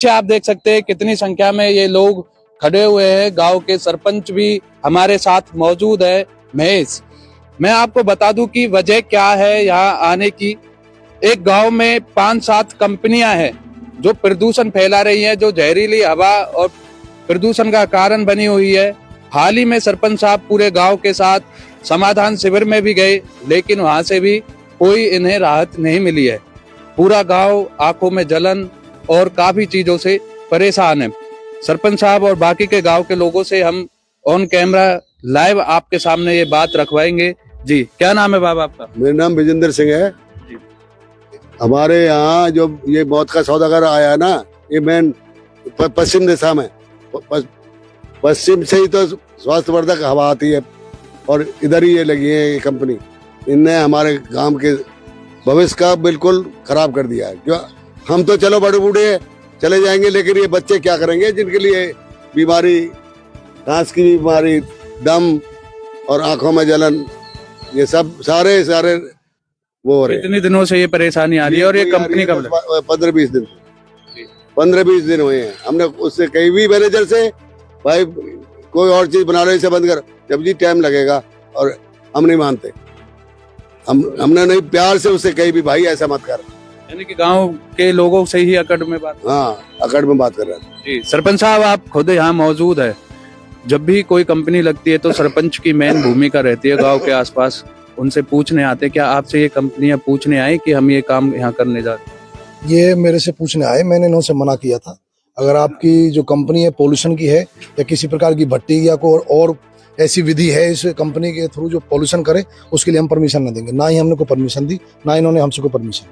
आप देख सकते हैं कितनी संख्या में ये लोग खड़े हुए हैं। गांव के सरपंच भी हमारे साथ मौजूद है, महेश। मैं आपको बता दूं कि वजह क्या है यहाँ आने की। एक गांव में 5-7 कंपनियां हैं जो प्रदूषण फैला रही हैं, जो जहरीली हवा और प्रदूषण का कारण बनी हुई है। हाल ही में सरपंच साहब पूरे गांव के साथ समाधान शिविर में भी गए, लेकिन वहां से भी कोई इन्हें राहत नहीं मिली है। पूरा गांव आंखों में जलन और काफी चीजों से परेशान है। सरपंच साहब और बाकी के गांव के लोगों से हम ऑन कैमरा लाइव आपके सामने ये बात रखवाएंगे। जी, क्या नाम है बाबा आपका? मेरा नाम विजेंद्र सिंह है। हमारे यहाँ जो ये मौत का सौदागर आया है ना, ये मेन पश्चिम दिशा में, पश्चिम से ही तो स्वास्थ्यवर्धक हवा आती है और इधर ही ये लगी है ये कंपनी। इनने हमारे गांव के भविष्य का बिल्कुल खराब कर दिया है। क्यों? हम तो चलो बड़े बूढ़े चले जाएंगे, लेकिन ये बच्चे क्या करेंगे जिनके लिए बीमारी, सांस की बीमारी, दम और आंखों में जलन, ये सब सारे वो हो रहे। कितने दिनों से ये परेशानी आ रही है और ये कंपनी कब? 15-20 दिन 15-20 दिन हुए हैं। हमने उससे कई भी मैनेजर से, भाई कोई और चीज बना रहे, इसे बंद कर, जब जी टाइम लगेगा, और हम नहीं मानते। हमने नहीं, प्यार से उससे कही भी भाई ऐसा मत कर। यानी कि गांव के लोगों से ही अकड़ में बात? हाँ, अकड़ में बात कर रहे हैं। जी, सरपंच साहब आप खुद यहाँ मौजूद है। जब भी कोई कंपनी लगती है तो सरपंच की मेन भूमिका रहती है गांव के आसपास। उनसे पूछने आते, क्या आपसे ये कंपनियां पूछने आई कि हम ये काम यहाँ करने जा रहे हैं? ये मेरे से पूछने आए, मैंने इन्होंने मना किया था। अगर आपकी जो कंपनी है पोल्यूशन की है या किसी प्रकार की भट्टी या कोई और ऐसी विधि है इस कंपनी के थ्रू जो पोल्यूशन करे, उसके लिए हम परमिशन न देंगे। ना ही हमने को परमिशन दी, ना इन्होंने हमसे को परमिशन।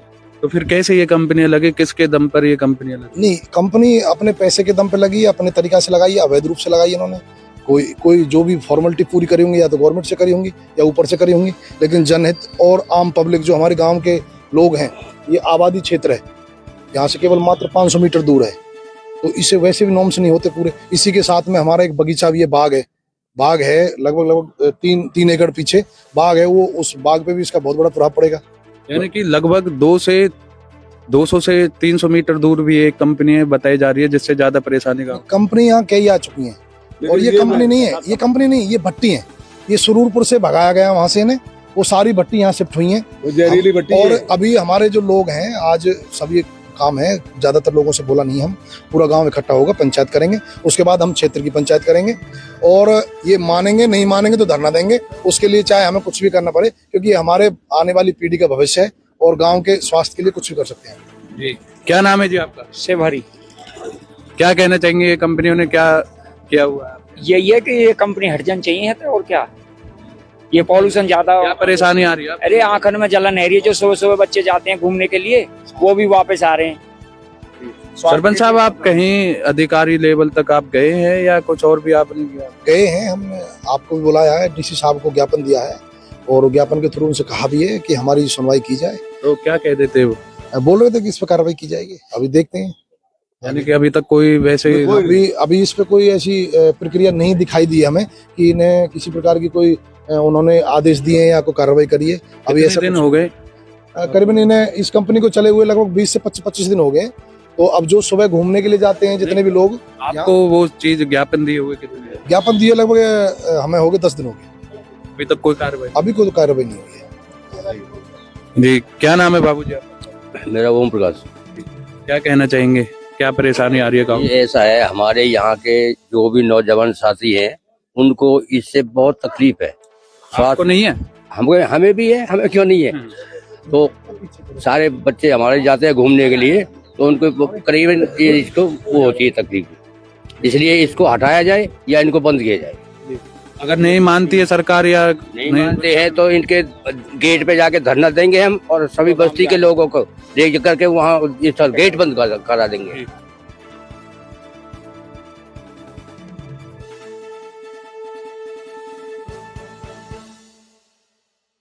तो फिर कैसे ये कंपनियां लगी? किसके दम पर ये कंपनियां लगी? नहीं, कंपनी अपने पैसे के दम पे लगी, अपने तरीका से लगाई, अवैध रूप से लगाई इन्होंने। कोई जो भी फॉर्मेलिटी पूरी करी होंगी या तो गवर्नमेंट से करी होंगी या ऊपर से करी होंगी, लेकिन जनहित और आम पब्लिक जो हमारे गांव के लोग हैं, ये आबादी क्षेत्र है, यहाँ से केवल मात्र 500 मीटर दूर है, तो इसे वैसे भी नॉर्म्स नहीं होते पूरे। इसी के साथ में हमारा एक बगीचा भी है, बाग है लगभग 3 एकड़ पीछे बाग है, वो उस बाग पे भी इसका बहुत बड़ा प्रभाव पड़ेगा। यानी कि लगभग 200 से 300 मीटर दूर भी एक कंपनी बताई जा रही है जिससे ज्यादा परेशानी का। कंपनी यहाँ कई आ चुकी हैं, और ये कंपनी नहीं है, ये भट्टी है। ये सुरूरपुर से भगाया गया वहां से इन्हें, वो सारी भट्टी यहाँ शिफ्ट हुई हैं, वो जहरीली भट्टी। और अभी हमारे जो लोग हैं, आज सभी काम है, ज्यादातर लोगों से बोला नहीं, हम पूरा गांव इकट्ठा होगा, पंचायत करेंगे, उसके बाद हम क्षेत्र की पंचायत करेंगे, और ये मानेंगे नहीं मानेंगे तो धरना देंगे। उसके लिए चाहे हमें कुछ भी करना पड़े, क्योंकि हमारे आने वाली पीढ़ी का भविष्य है और गांव के स्वास्थ्य के लिए कुछ भी कर सकते हैं। जी, क्या नाम है जी आपका? शिवहरी। क्या कहना चाहेंगे, ये कंपनियों ने क्या किया हुआ है? यही है कि ये कंपनी हट जानी चाहिए, तो और क्या, ये पॉल्यूशन ज्यादा। क्या परेशानी आ रही है? अरे आंखों में जलन है रही है, जो सुबह बच्चे जाते हैं घूमने के लिए, वो भी वापस आ रहे हैं। सरपंच साहब, आप कहीं अधिकारी लेवल तक आप गए हैं या कुछ और भी आपने किया? गए हैं, हमने आपको भी बुलाया है, डीसी साहब को ज्ञापन दिया है, और ज्ञापन के थ्रू उनसे कहा भी है कि हमारी सुनवाई की जाए। तो क्या कह देते वो? बोल रहे थे कि इस पर कार्रवाई की जाएगी, अभी देखते हैं। यानी कि अभी तक कोई वैसे अभी इस पे कोई ऐसी प्रक्रिया नहीं दिखाई दी हमें कि इन्हें किसी प्रकार की कोई उन्होंने आदेश दिए या कोई कार्रवाई करी है। अभी ऐसा दिन हो गए करीबन इन्हें इस कंपनी को चले हुए लगभग 20 से 25 दिन हो गए। तो अब जो सुबह घूमने के लिए जाते हैं जितने भी लोग, आपको वो चीज ज्ञापन दिए हुए कितने? ज्ञापन दिए लगभग हमें हो गए 10 दिन हो गए, अभी तक कोई कार्रवाई? अभी कोई कार्रवाई नहीं हुई है। जी, क्या नाम है बाबूजी आपका? मेरा ओम प्रकाश। क्या कहना चाहेंगे, क्या परेशानी आ रही है गाँव? ऐसा है, हमारे यहाँ के जो भी नौजवान साथी हैं, उनको इससे बहुत तकलीफ है। आपको नहीं है? हमें भी है, हमें क्यों नहीं है। तो सारे बच्चे हमारे जाते हैं घूमने के लिए, तो उनको करीबन इसको वो होती है तकलीफ, इसलिए इसको हटाया जाए या इनको बंद किया जाए। अगर नहीं मानती है सरकार या नहीं मानते हैं तो इनके गेट पे जाके धरना देंगे हम, और सभी बस्ती के लोगों को ले करके वहाँ गेट बंद करा देंगे।